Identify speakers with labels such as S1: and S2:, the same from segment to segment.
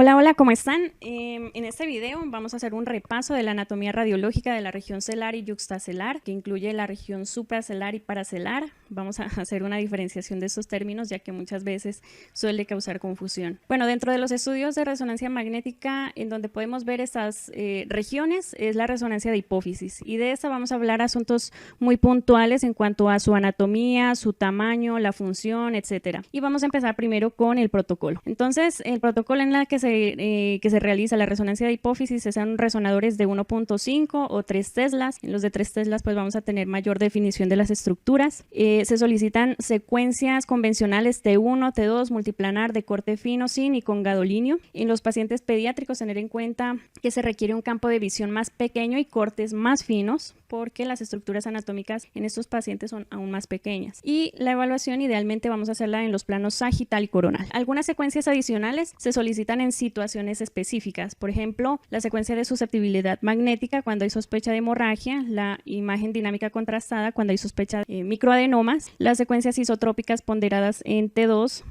S1: Hola, hola, ¿cómo están? En este video vamos a hacer un repaso de la anatomía radiológica de la región celar y yuxtacelar, que incluye la región supracelar y paracelar. Vamos a hacer una diferenciación de estos términos, ya que muchas veces suele causar confusión. Bueno, dentro de los estudios de resonancia magnética, en donde podemos ver estas regiones, es la resonancia de hipófisis. Y de esta vamos a hablar asuntos muy puntuales en cuanto a su anatomía, su tamaño, la función, etcétera. Y vamos a empezar primero con el protocolo. Entonces, el protocolo en la que se realiza la resonancia de hipófisis son resonadores de 1.5 o 3 teslas. En los de 3 teslas pues vamos a tener mayor definición de las estructuras. Se solicitan secuencias convencionales T1, T2, multiplanar de corte fino, sin y con gadolinio. En los pacientes pediátricos tener en cuenta que se requiere un campo de visión más pequeño y cortes más finos, porque las estructuras anatómicas en estos pacientes son aún más pequeñas. Y la evaluación idealmente vamos a hacerla en los planos sagital y coronal. Algunas secuencias adicionales se solicitan en situaciones específicas, por ejemplo, la secuencia de susceptibilidad magnética cuando hay sospecha de hemorragia, la imagen dinámica contrastada cuando hay sospecha de microadenomas, las secuencias isotrópicas ponderadas en T2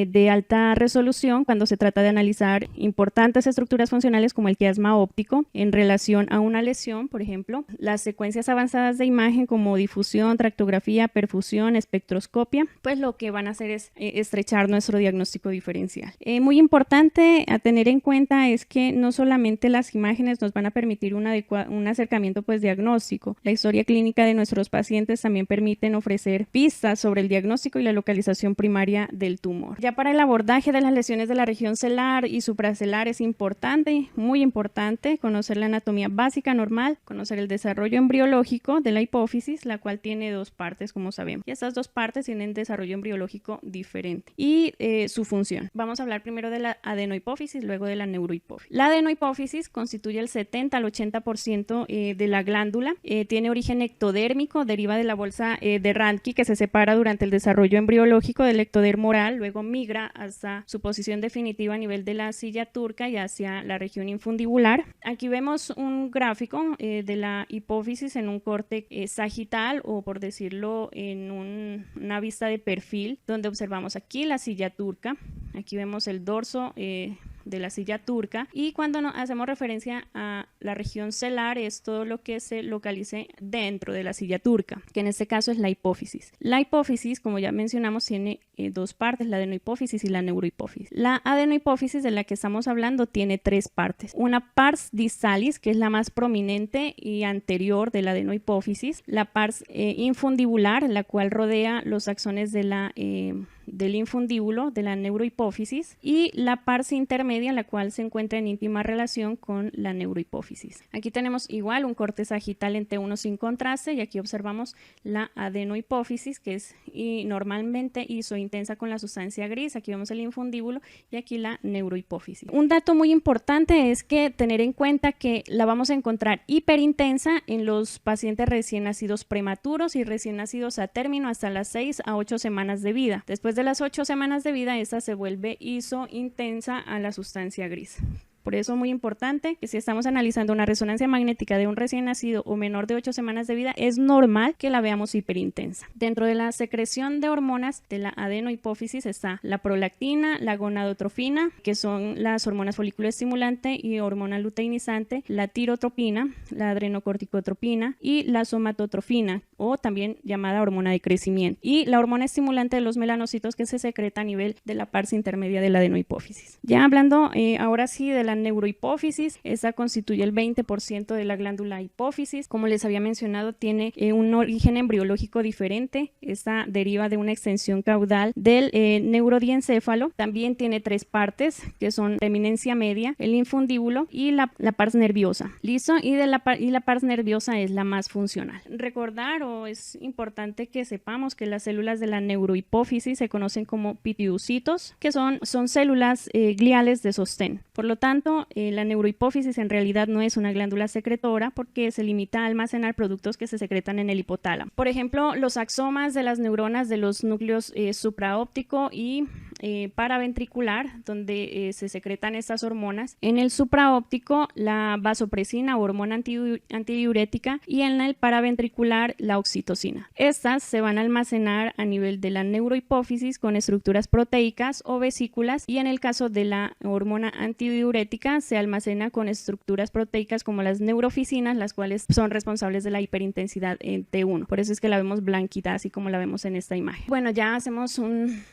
S1: de alta resolución cuando se trata de analizar importantes estructuras funcionales como el quiasma óptico en relación a una lesión, por ejemplo, las secuencias avanzadas de imagen como difusión, tractografía, perfusión, espectroscopia, pues lo que van a hacer es estrechar nuestro diagnóstico diferencial. Muy importante a tener en cuenta es que no solamente las imágenes nos van a permitir un acercamiento pues diagnóstico, la historia clínica de nuestros pacientes también permiten ofrecer pistas sobre el diagnóstico y la localización primaria del tumor. Ya para el abordaje de las lesiones de la región celar y supracelar es importante, muy importante, conocer la anatomía básica normal, conocer el desarrollo embriológico de la hipófisis, la cual tiene dos partes como sabemos, y estas dos partes tienen desarrollo embriológico diferente y su función. Vamos a hablar primero de la adenohipófisis, luego de la neurohipófisis. La adenohipófisis constituye el 70 al 80% de la glándula, tiene origen ectodérmico, deriva de la bolsa de Rantki que se separa durante el desarrollo embriológico del ectodermo oral, luego migra hasta su posición definitiva a nivel de la silla turca y hacia la región infundibular. Aquí vemos un gráfico de la hipófisis en un corte sagital o por decirlo en una vista de perfil donde observamos aquí la silla turca, aquí vemos el dorso de la silla turca y cuando hacemos referencia a la región celar es todo lo que se localice dentro de la silla turca, que en este caso es la hipófisis. La hipófisis, como ya mencionamos, tiene dos partes, la adenohipófisis y la neurohipófisis. La adenohipófisis de la que estamos hablando tiene tres partes. Una pars distalis, que es la más prominente y anterior de la adenohipófisis, la pars infundibular, la cual rodea los axones de del infundíbulo de la neurohipófisis, y la pars intermedia, la cual se encuentra en íntima relación con la neurohipófisis. Aquí tenemos igual un corte sagital en T1 sin contraste y aquí observamos la adenohipófisis, que es normalmente isointensa con la sustancia gris. Aquí vemos el infundíbulo y aquí la neurohipófisis. Un dato muy importante es que tener en cuenta que la vamos a encontrar hiperintensa en los pacientes recién nacidos prematuros y recién nacidos a término hasta las 6 a 8 semanas de vida. Después de las 8 semanas de vida, esta se vuelve isointensa a la sustancia gris. Por eso es muy importante que si estamos analizando una resonancia magnética de un recién nacido o menor de 8 semanas de vida, es normal que la veamos hiperintensa. Dentro de la secreción de hormonas de la adenohipófisis está la prolactina, la gonadotrofina, que son las hormonas folículo estimulante y hormona luteinizante, la tirotropina, la adrenocorticotropina y la somatotrofina, o también llamada hormona de crecimiento, y la hormona estimulante de los melanocitos que se secreta a nivel de la pars intermedia de la adenohipófisis. Ya hablando ahora sí de la neurohipófisis, esta constituye el 20% de la glándula hipófisis. Como les había mencionado, tiene un origen embriológico diferente. Esta deriva de una extensión caudal del neurodiencéfalo. También tiene tres partes que son la eminencia media, el infundíbulo y la pars nerviosa. ¿Listo? Y la pars nerviosa es la más funcional. Recordar es importante que sepamos que las células de la neurohipófisis se conocen como pitiducitos, que son células gliales de sostén. Por lo tanto, la neurohipófisis en realidad no es una glándula secretora porque se limita a almacenar productos que se secretan en el hipotálamo. Por ejemplo, los axomas de las neuronas de los núcleos supraóptico y paraventricular, donde se secretan estas hormonas. En el supraóptico, la vasopresina o hormona antidiurética, y en el paraventricular, la oxitocina. Estas se van a almacenar a nivel de la neurohipófisis con estructuras proteicas o vesículas, y en el caso de la hormona antidiurética antidiurética se almacena con estructuras proteicas como las neuroficinas, las cuales son responsables de la hiperintensidad en T1. Por eso es que la vemos blanquita, así como la vemos en esta imagen. Bueno, ya hacemos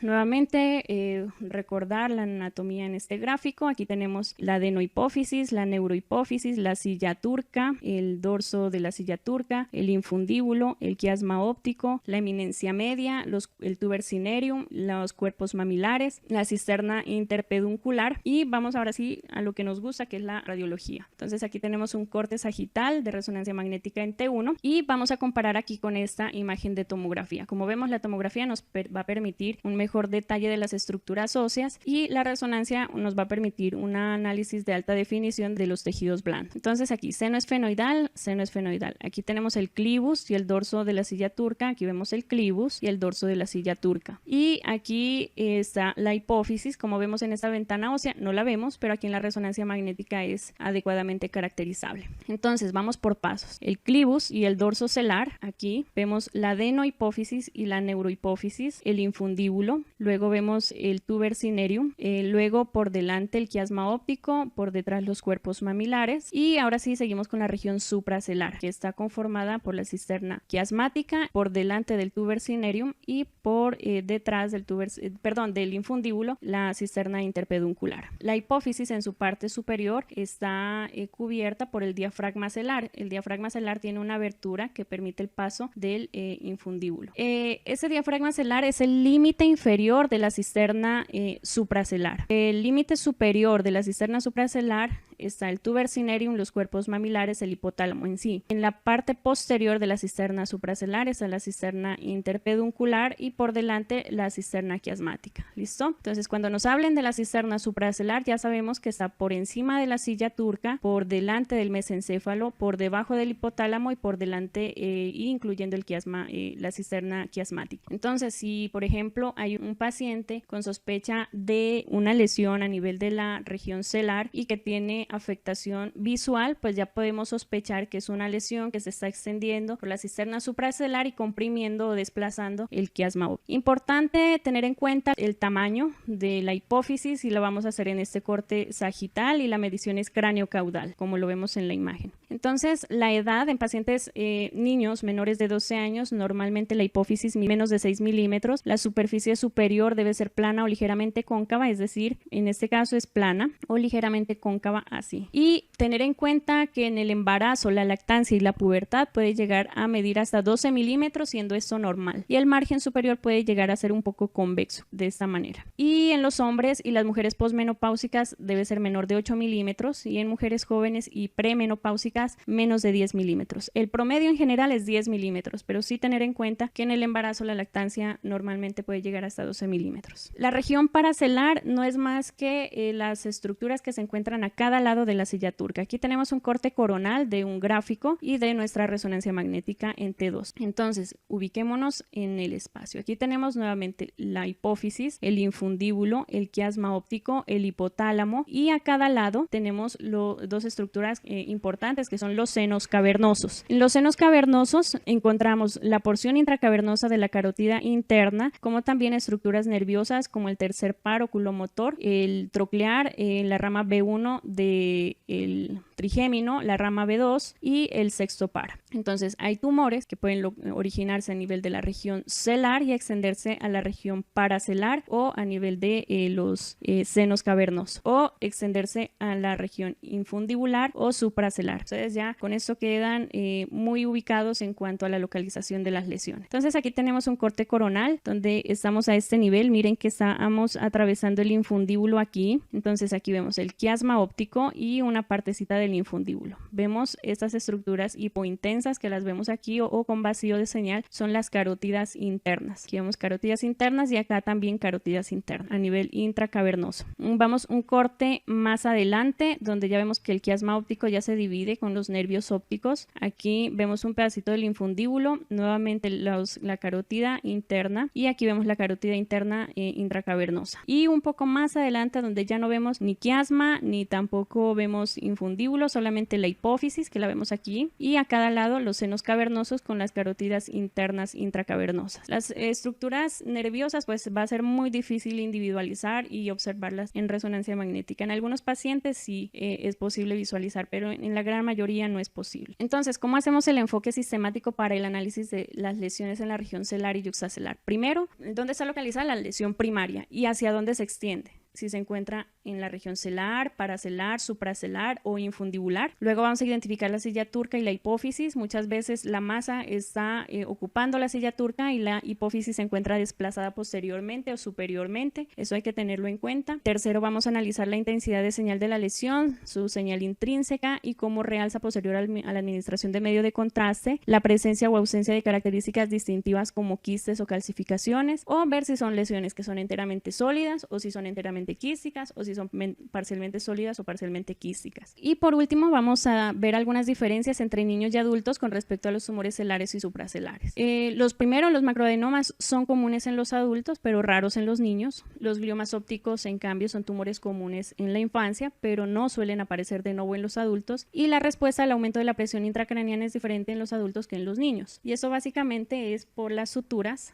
S1: nuevamente recordar la anatomía en este gráfico. Aquí tenemos la adenohipófisis, la neurohipófisis, la silla turca, el dorso de la silla turca, el infundíbulo, el quiasma óptico, la eminencia media, el tuber cinereum, los cuerpos mamilares, la cisterna interpeduncular, y vamos ahora sí a lo que nos gusta, que es la radiología. Entonces aquí tenemos un corte sagital de resonancia magnética en T1 y vamos a comparar aquí con esta imagen de tomografía. Como vemos, la tomografía nos va a permitir un mejor detalle de las estructuras óseas y la resonancia nos va a permitir un análisis de alta definición de los tejidos blandos. Entonces aquí seno esfenoidal, seno esfenoidal. Aquí tenemos el clivus y el dorso de la silla turca. Aquí vemos el clivus y el dorso de la silla turca. Y aquí está la hipófisis. Como vemos en esta ventana ósea, no la vemos, pero aquí en la resonancia magnética es adecuadamente caracterizable. Entonces vamos por pasos. El clivus y el dorso celar. Aquí vemos la adenohipófisis y la neurohipófisis, el infundíbulo. Luego vemos el tuber cinereum. Luego por delante el quiasma óptico, por detrás los cuerpos mamilares. Y ahora sí seguimos con la región supracelar, que está conformada por la cisterna quiasmática, por delante del tuber cinereum y por detrás del del infundíbulo, la cisterna interpeduncular. La hipófisis en su parte superior está cubierta por el diafragma celar. El diafragma celar tiene una abertura que permite el paso del infundíbulo. Ese diafragma celar es el límite inferior de la cisterna supracelar. El límite superior de la cisterna supracelar está el tuber cinereum, los cuerpos mamilares, el hipotálamo en sí. En la parte posterior de la cisterna supracelar está la cisterna interpeduncular y por delante la cisterna quiasmática. ¿Listo? Entonces, cuando nos hablen de la cisterna supracelar, ya sabemos que está por encima de la silla turca, por delante del mesencéfalo, por debajo del hipotálamo y por delante, incluyendo el quiasma, la cisterna quiasmática. Entonces, si por ejemplo hay un paciente con sospecha de una lesión a nivel de la región celar y que tiene afectación visual, pues ya podemos sospechar que es una lesión que se está extendiendo por la cisterna supracelar y comprimiendo o desplazando el quiasma óptico. Importante tener en cuenta el tamaño de la hipófisis y lo vamos a hacer en este corte sagital y la medición es cráneo-caudal, como lo vemos en la imagen. Entonces, la edad en pacientes niños menores de 12 años, normalmente la hipófisis menos de 6 milímetros, la superficie superior debe ser plana o ligeramente cóncava, es decir, en este caso es plana o ligeramente cóncava así. Y tener en cuenta que en el embarazo, la lactancia y la pubertad puede llegar a medir hasta 12 milímetros, siendo esto normal. Y el margen superior puede llegar a ser un poco convexo, de esta manera. Y en los hombres y las mujeres posmenopáusicas debe ser menor de 8 milímetros y en mujeres jóvenes y premenopáusicas menos de 10 milímetros. El promedio en general es 10 milímetros, pero sí tener en cuenta que en el embarazo la lactancia normalmente puede llegar hasta 12 milímetros. La región paracelar no es más que las estructuras que se encuentran a cada lado de la silla turca. Aquí tenemos un corte coronal de un gráfico y de nuestra resonancia magnética en T2. Entonces, ubiquémonos en el espacio. Aquí tenemos nuevamente la hipófisis, el infundíbulo, el quiasma óptico, el hipotálamo y a cada lado tenemos dos estructuras importantes que son los senos cavernosos. En los senos cavernosos encontramos la porción intracavernosa de la carótida interna, como también estructuras nerviosas como el tercer par oculomotor, el troclear, la rama B1 del trigémino, la rama B2 y el sexto par. Entonces hay tumores que pueden originarse a nivel de la región celar y extenderse a la región paracelar o a nivel de los senos cavernosos o extenderse a la región infundibular o supracelar. Ustedes ya con esto quedan muy ubicados en cuanto a la localización de las lesiones. Entonces aquí tenemos un corte coronal donde estamos a este nivel. Miren que estamos atravesando el infundíbulo aquí. Entonces aquí vemos el quiasma óptico y una partecita del infundíbulo. Vemos estas estructuras hipointensas que las vemos aquí o con vacío de señal, son las carótidas internas. Aquí vemos carótidas internas y acá también carótidas internas a nivel intracavernoso. Vamos un corte más adelante donde ya vemos que el quiasma óptico ya se divide con los nervios ópticos. Aquí vemos un pedacito del infundíbulo, nuevamente la carótida interna y aquí vemos la carótida interna intracavernosa. Y un poco más adelante donde ya no vemos ni quiasma ni tampoco vemos infundíbulo, vestíbulo solamente la hipófisis, que la vemos aquí, y a cada lado los senos cavernosos con las carótidas internas intracavernosas. Las estructuras nerviosas pues va a ser muy difícil individualizar y observarlas en resonancia magnética. En algunos pacientes sí es posible visualizar, pero en la gran mayoría no es posible. Entonces, ¿cómo hacemos el enfoque sistemático para el análisis de las lesiones en la región celar y yuxtacelar? Primero, ¿dónde está localizada la lesión primaria y hacia dónde se extiende? Si se encuentra en la región celar, paracelar, supracelar o infundibular. Luego vamos a identificar la silla turca y la hipófisis. Muchas veces la masa está ocupando la silla turca y la hipófisis se encuentra desplazada posteriormente o superiormente. Eso hay que tenerlo en cuenta. Tercero, vamos a analizar la intensidad de señal de la lesión, su señal intrínseca y cómo realza posterior a la administración de medio de contraste la presencia o ausencia de características distintivas como quistes o calcificaciones, o ver si son lesiones que son enteramente sólidas o si son enteramente quísticas o si son parcialmente sólidas o parcialmente quísticas. Y por último vamos a ver algunas diferencias entre niños y adultos con respecto a los tumores celares y supracelares. Los macroadenomas son comunes en los adultos pero raros en los niños. Los gliomas ópticos en cambio son tumores comunes en la infancia pero no suelen aparecer de nuevo en los adultos, y la respuesta al aumento de la presión intracraniana es diferente en los adultos que en los niños, y eso básicamente es por las suturas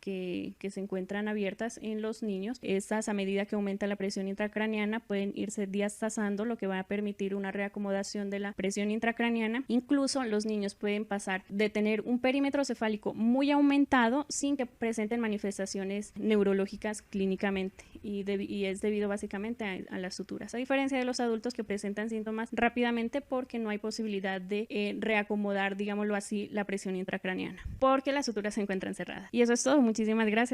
S1: que se encuentran abiertas en los niños. Estas, a medida que aumenta la presión intracraniana, pueden irse diastazando, lo que va a permitir una reacomodación de la presión intracraniana. Incluso los niños pueden pasar de tener un perímetro cefálico muy aumentado sin que presenten manifestaciones neurológicas clínicamente, y es debido básicamente a las suturas, a diferencia de los adultos que presentan síntomas rápidamente porque no hay posibilidad de reacomodar, digámoslo así, la presión intracraniana, porque las suturas se encuentran cerradas. Y eso es todo. Muchísimas gracias.